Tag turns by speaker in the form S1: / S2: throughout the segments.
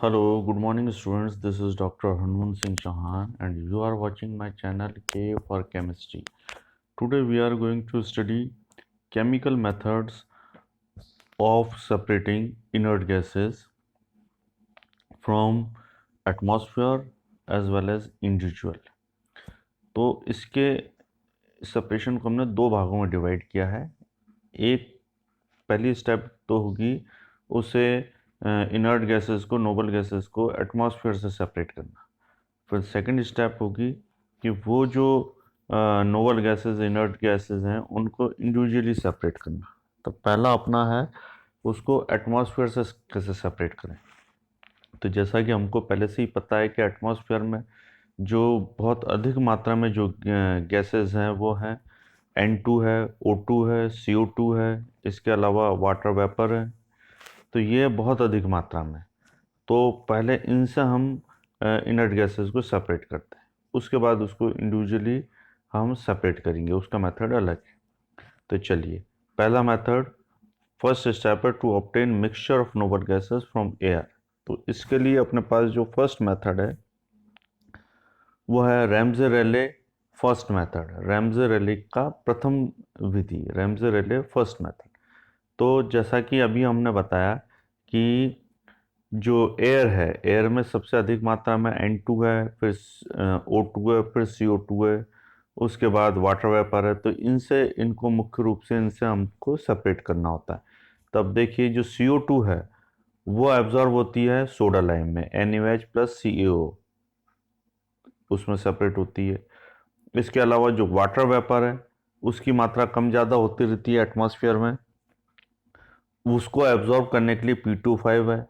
S1: Hello, good morning students. This is Dr. Hanman Singh Chauhan and you are watching my channel K for Chemistry. Today we are going to study chemical methods of separating inert gases from atmosphere as well as individual. तो इसके separation को हमने दो भागों में divide किया है। एक पहली स्टेप तो होगी उसे इनर्ट गैसेस को नोबल गैसेस को एटमॉस्फेयर से सेपरेट करना। फिर सेकंड स्टेप होगी कि वो जो नोबल गैसेस इनर्ट गैसेस हैं उनको इंडिविजुअली सेपरेट करना। तो पहला अपना है उसको एटमॉस्फेयर से कैसे सेपरेट करें। तो जैसा कि हमको पहले से ही पता है कि एटमॉस्फेयर में जो बहुत अधिक मात्रा में जो गैसेस हैं वो हैं N2 है, O2 है, CO2 है, इसके अलावा वाटर वेपर है। तो ये बहुत अधिक मात्रा में, तो पहले इनसे हम इनर्ट गैसेस को सेपरेट करते हैं, उसके बाद उसको इंडिविजुअली हम सेपरेट करेंगे, उसका मेथड अलग है। तो चलिए, पहला मेथड, फर्स्ट स्टेप है to obtain mixture of noble gases from air. तो इसके लिए अपने पास जो फर्स्ट मेथड है वो है रैमजे-रेले फर्स्ट मेथड, रैमजे-रेले का प्रथम विधि, रैमजे-रेले फर्स्ट मेथड। तो जैसा कि अभी हमने बताया कि जो एयर है, एयर में सबसे अधिक मात्रा में N2 है, फिर O2 है, फिर CO2 है, उसके बाद वाटर वेपर है। तो इनसे, इनको मुख्य रूप से इनसे हमको सेपरेट करना होता है। तब देखिए जो CO2 है वो एब्जॉर्ब होती है सोडा लाइम में, NaOH प्लस CaO, उसमें सेपरेट होती है। इसके अलावा जो वाटर वेपर है उसकी मात्रा कम ज़्यादा होती रहती है एटमॉस्फेयर में, उसको एब्जॉर्ब करने के लिए P2O5 है,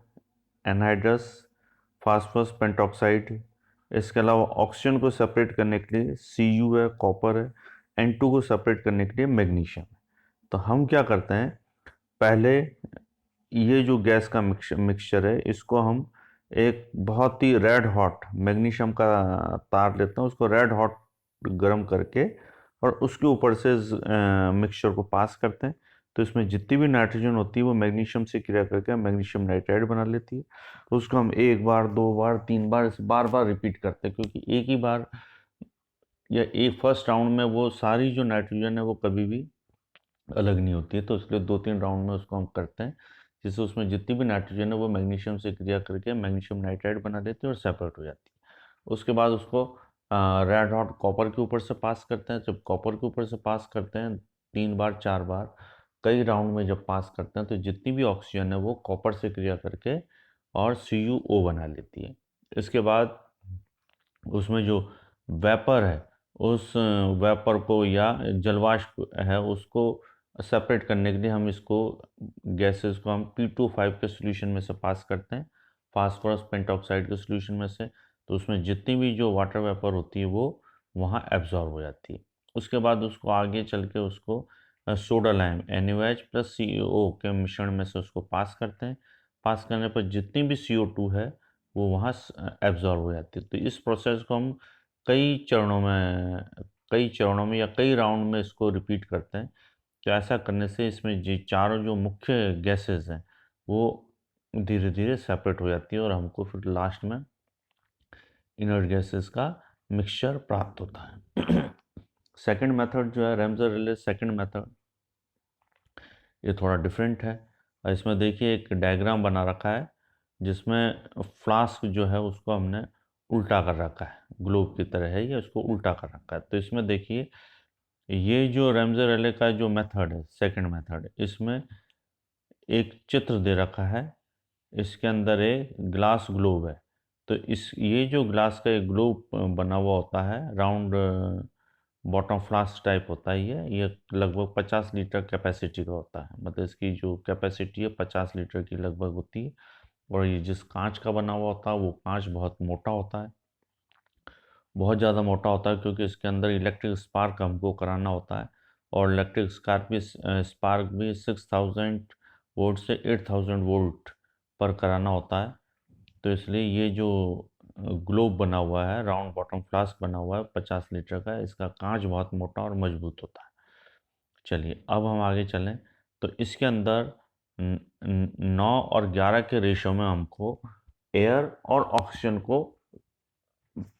S1: एनहाइड्रस फास्फोरस पेंटॉक्साइड। इसके अलावा ऑक्सीजन को सेपरेट करने के लिए Cu है, कॉपर है, N2 को सेपरेट करने के लिए मैग्नीशियम है। तो हम क्या करते हैं, पहले ये जो गैस का मिक्सचर है इसको हम एक बहुत ही रेड हॉट मैग्नीशियम का तार लेते हैं, उसको रेड हॉट गर्म करके और उसके ऊपर से मिक्सचर को पास करते हैं। तो इसमें जितनी भी नाइट्रोजन होती है वो मैग्नीशियम से क्रिया करके मैग्नीशियम नाइट्राइड बना लेती है। तो उसको हम एक बार, दो बार, तीन बार, इसे बार बार रिपीट करते हैं, क्योंकि एक ही बार या एक फर्स्ट राउंड में वो सारी जो नाइट्रोजन है वो कभी भी अलग नहीं होती है। तो इसलिए दो तीन राउंड में उसको हम करते हैं, जिससे उसमें जितनी भी नाइट्रोजन है वो मैग्नीशियम से क्रिया करके मैग्नीशियम नाइट्राइड बना देती है और सेपरेट हो जाती है। उसके बाद उसको रेड हॉट कॉपर के ऊपर से पास करते हैं। जब कॉपर के ऊपर से पास करते हैं तीन बार, चार बार, कई राउंड में जब पास करते हैं तो जितनी भी ऑक्सीजन है वो कॉपर से क्रिया करके और CuO बना लेती है। इसके बाद उसमें जो वेपर है उस वेपर को या जलवाष्प है उसको सेपरेट करने के लिए हम इसको गैसेस को हम P2O5 के सॉल्यूशन में से पास करते हैं, फास्फोरस पेंटॉक्साइड के सॉल्यूशन में से। तो उसमें जितनी भी जो वाटर वेपर होती है वो वहाँ एब्जॉर्ब हो जाती है। उसके बाद उसको आगे चल के उसको soda lime NaOH plus CaO के मिश्रण में से उसको पास करते हैं। पास करने पर जितनी भी CO2 है वो वहाँ एब्जॉर्ब हो जाती है। तो इस प्रोसेस को हम कई चरणों में या कई राउंड में इसको रिपीट करते हैं। तो ऐसा करने से इसमें जी चारों जो मुख्य गैसेस हैं वो धीरे धीरे सेपरेट हो जाती है और हमको फिर लास्ट में इनर्ट गैसेस का मिक्सचर प्राप्त होता है। सेकंड मेथड जो है रैमजे-रेले सेकंड मेथड, ये थोड़ा डिफरेंट है। इसमें देखिए एक डायग्राम बना रखा है जिसमें फ्लास्क जो है उसको हमने उल्टा कर रखा है, ग्लोब की तरह है ये, उसको उल्टा कर रखा है। तो इसमें देखिए ये जो रैमजे-रेले का जो मेथड है, सेकंड मेथड, इसमें एक चित्र दे रखा है, इसके अंदर एक ग्लास ग्लोब है। तो इस ये जो ग्लास का एक ग्लोब बना हुआ होता है, राउंड बॉटम फ्लास्क टाइप होता है ये लगभग 50 लीटर कैपेसिटी का होता है, मतलब इसकी जो कैपेसिटी है 50 लीटर की लगभग होती है। और ये जिस कांच का बना हुआ होता है वो कांच बहुत मोटा होता है, बहुत ज़्यादा मोटा होता है, क्योंकि इसके अंदर इलेक्ट्रिक स्पार्क हमको कराना होता है। और इलेक्ट्रिक स्पार्क भी 6000 वोल्ट से 8000 वोल्ट पर कराना होता है। तो इसलिए ये जो ग्लोब बना हुआ है, राउंड बॉटम फ्लास्क बना हुआ है 50 लीटर का, इसका कांच बहुत मोटा और मजबूत होता है। चलिए अब हम आगे चलें। तो इसके अंदर 9 और 11 के रेशो में हमको एयर और ऑक्सीजन को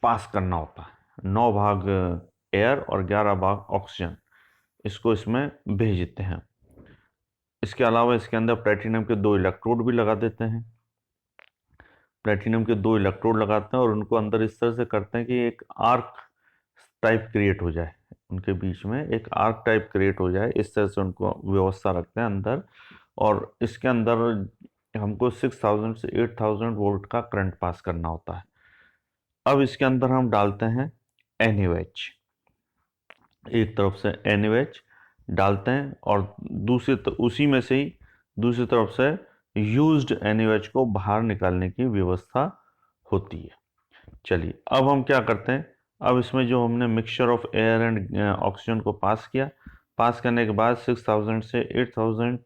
S1: पास करना होता है। 9 भाग एयर और 11 भाग ऑक्सीजन इसको इसमें भेज देते हैं। इसके अलावा इसके अंदर प्लेटिनम के 2 इलेक्ट्रोड भी लगा देते हैं। प्लेटिनम के 2 इलेक्ट्रोड लगाते हैं और उनको अंदर इस तरह से करते हैं कि एक आर्क टाइप क्रिएट हो जाए, उनके बीच में एक आर्क टाइप क्रिएट हो जाए। इस तरह से उनको व्यवस्था रखते हैं अंदर। और इसके अंदर हमको 6000 से 8000 वोल्ट का करंट पास करना होता है। अब इसके अंदर हम डालते हैं NaOH, एक तरफ से NaOH डालते हैं और उसी में से ही दूसरी तरफ से यूज्ड NaOH को बाहर निकालने की व्यवस्था होती है। चलिए अब हम क्या करते हैं, अब इसमें जो हमने mixture of air and oxygen को पास किया, पास करने के बाद 6000 से 8000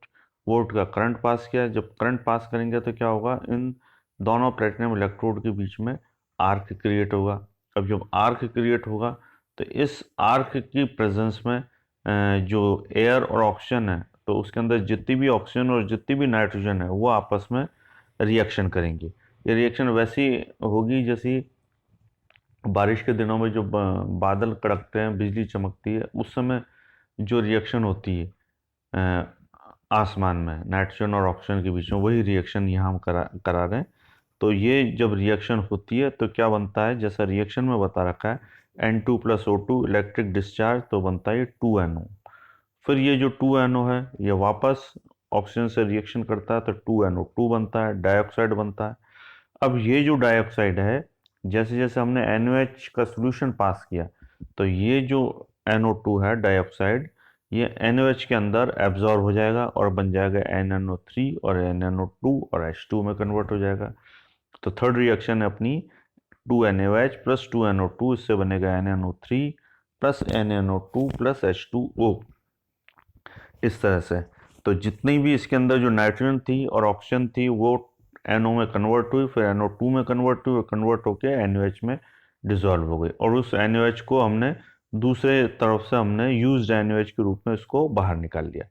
S1: वोल्ट का करंट पास किया। जब करंट पास करेंगे तो क्या होगा, इन दोनों प्लेटिनम इलेक्ट्रोड के बीच में आर्क क्रिएट होगा। अब जब आर्क क्रिएट होगा तो इस आर्क की प्रेजेंस में जो एयर और ऑक्सीजन है, तो उसके अंदर जितनी भी ऑक्सीजन और जितनी भी नाइट्रोजन है वो आपस में रिएक्शन करेंगे। ये रिएक्शन वैसी होगी जैसी बारिश के दिनों में जो बादल कड़कते हैं, बिजली चमकती है, उस समय जो रिएक्शन होती है आसमान में नाइट्रोजन और ऑक्सीजन के बीच में, वही रिएक्शन यहाँ हम करा रहे हैं। तो ये जब रिएक्शन होती है तो क्या बनता है, जैसा रिएक्शन में बता रखा है N2 + O2 इलेक्ट्रिक डिस्चार्ज, तो बनता है 2NO। फिर ये जो 2NO है ये वापस ऑक्सीजन से रिएक्शन करता है तो 2NO2 बनता है, डाइऑक्साइड बनता है। अब ये जो डाइऑक्साइड है, जैसे जैसे हमने NaOH का सॉल्यूशन पास किया तो ये जो NO2 है डाइऑक्साइड, ये NaOH के अंदर एब्जॉर्ब हो जाएगा और बन जाएगा NNO3 और NNO2 और H2 में कन्वर्ट हो जाएगा। तो थर्ड रिएक्शन है अपनी 2NaOH + 2NO2, इससे बनेगा NNO3 + NNO2 + H2O। इस तरह से तो जितनी भी इसके अंदर जो नाइट्रोजन थी और ऑक्सीजन थी वो NO में कन्वर्ट हुई, फिर NO2 में कन्वर्ट हुई, कन्वर्ट होकर NaOH में डिसॉल्व हो गई और उस NaOH को हमने दूसरे तरफ से हमने यूज्ड NaOH के रूप में इसको बाहर निकाल लिया।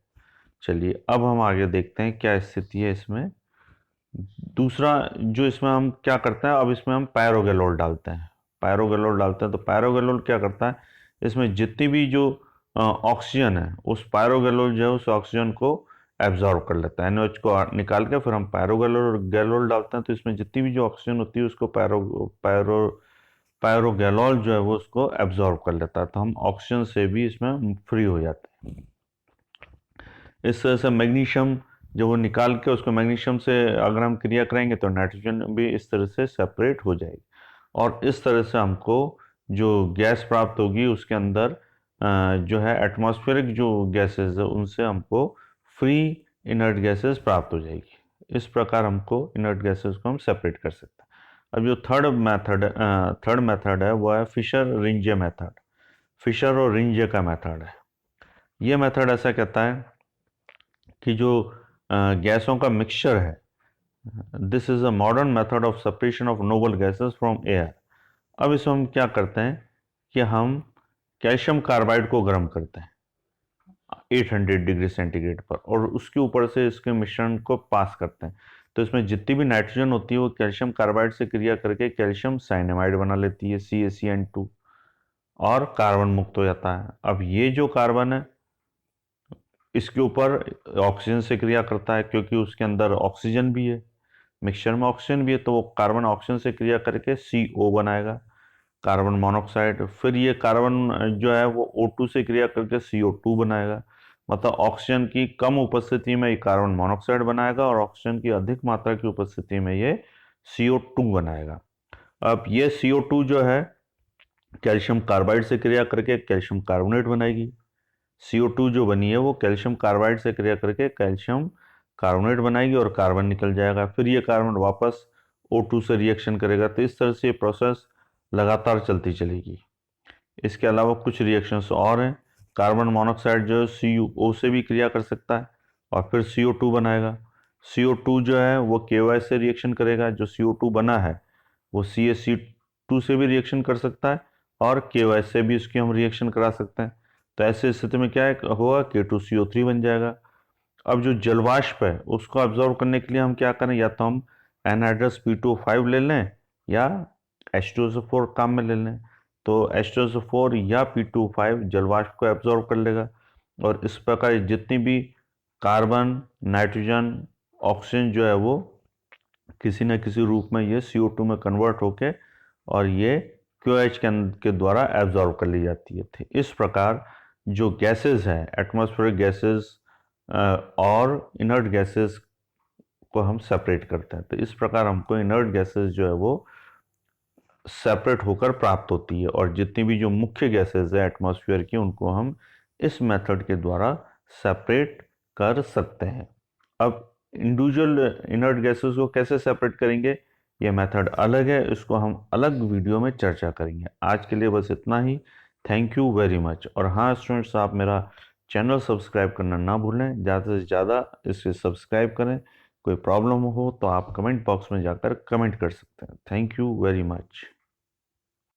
S1: चलिए अब हम आगे देखते हैं क्या स्थिति है इसमें। दूसरा जो इसमें हम क्या करते हैं, अब इसमें हम पायरोगैलोल डालते हैं। पायरोगैलोल डालते हैं तो पायरोगैलोल क्या करता है, इसमें जितनी भी जो ऑक्सीजन है उस पायरोगैलोल जो है उस ऑक्सीजन को एब्जॉर्ब कर लेता है। NaOH को निकाल के फिर हम पायरोगैलोल डालते हैं तो इसमें जितनी भी जो ऑक्सीजन होती है उसको पायरोगैलोल जो है वो उसको एब्जॉर्ब कर लेता है, तो हम ऑक्सीजन से भी इसमें फ्री हो जाते हैं। इस तरह से मैग्नीशियम जो वो निकाल के उसको मैग्नीशियम से अगर हम क्रिया करेंगे तो नाइट्रोजन भी इस तरह से सेपरेट हो जाएगी और इस तरह से हमको जो गैस प्राप्त होगी उसके अंदर जो है एटमॉस्फेरिक जो गैसेस है उनसे हमको फ्री इनर्ट गैसेस प्राप्त हो जाएगी। इस प्रकार हमको इनर्ट गैसेस को हम सेपरेट कर सकते हैं। अब जो थर्ड मेथड है वो है फिशर रिंजे मेथड। फिशर और रिंजे का मेथड है। ये मेथड ऐसा कहता है कि जो गैसों का मिक्सचर है, this is a modern method of separation of noble gases from air. अब इसमें हम क्या करते हैं कि हम कैल्शियम कार्बाइड को गर्म करते हैं 800 डिग्री सेंटीग्रेड पर और उसके ऊपर से इसके मिश्रण को पास करते हैं। तो इसमें जितनी भी नाइट्रोजन होती है वो कैल्शियम कार्बाइड से क्रिया करके कैल्शियम साइनामाइड बना लेती है CaCN2 और कार्बन मुक्त हो जाता है। अब ये जो कार्बन है इसके ऊपर ऑक्सीजन से क्रिया करता है क्योंकि उसके अंदर ऑक्सीजन भी है, मिक्सचर में ऑक्सीजन भी है, तो वो कार्बन ऑक्सीजन से क्रिया करके CO बनाएगा, कार्बन मोनोऑक्साइड। फिर ये कार्बन जो है वो O2 से क्रिया करके CO2 बनाएगा। मतलब ऑक्सीजन की कम उपस्थिति में ये कार्बन मोनोऑक्साइड बनाएगा और ऑक्सीजन की अधिक मात्रा की उपस्थिति में ये CO2 बनाएगा। अब ये CO2 जो है कैल्शियम कार्बाइड से क्रिया करके कैल्शियम कार्बोनेट बनाएगी। CO2 जो बनी है वो कैल्शियम कार्बाइड से क्रिया करके कैल्शियम कार्बोनेट बनाएगी और कार्बन निकल जाएगा। फिर ये कार्बन वापस O2 से रिएक्शन करेगा। तो इस तरह से ये प्रोसेस लगातार चलती चलेगी। इसके अलावा कुछ रिएक्शंस और हैं। कार्बन मोनोऑक्साइड जो है CO से भी क्रिया कर सकता है और फिर CO2 बनाएगा। CO2 जो है वो KY से रिएक्शन करेगा। जो CO2 बना है वो CaC2 से भी रिएक्शन कर सकता है और KY से भी इसकी हम रिएक्शन करा सकते हैं। तो ऐसे स्थिति में क्या होगा, K2CO3 बन जाएगा। अब जो जलवाष्प है उसको ऑब्जर्व करने के लिए हम क्या करें, या तो हम एनहाइड्रस P2O5 ले लें या H2SO4 काम में ले लें, तो H2SO4 या P2O5 जलवाष्प को एब्जॉर्ब कर लेगा और इस प्रकार जितनी भी कार्बन, नाइट्रोजन, ऑक्सीजन जो है वो किसी न किसी रूप में ये CO2 में कन्वर्ट होके और ये QH के द्वारा एब्जॉर्ब कर ली जाती है। इस प्रकार जो गैसेस हैं, एटमॉस्फेरिक गैसेस और इनर्ट गैसेस को हम सेपरेट करते हैं। तो इस प्रकार हमको इनर्ट गैसेस जो है वो सेपरेट होकर प्राप्त होती है और जितनी भी जो मुख्य गैसेस है एटमॉस्फेयर की उनको हम इस मेथड के द्वारा सेपरेट कर सकते हैं। अब इंडिविजुअल इनर्ट गैसेस को कैसे सेपरेट करेंगे, ये मेथड अलग है, इसको हम अलग वीडियो में चर्चा करेंगे। आज के लिए बस इतना ही। Thank you very much. और हाँ स्टूडेंट्स, आप मेरा चैनल सब्सक्राइब करना ना भूलें, ज़्यादा से ज़्यादा इसे सब्सक्राइब करें। कोई प्रॉब्लम हो तो आप कमेंट बॉक्स में जाकर कमेंट कर सकते हैं। Thank you very much.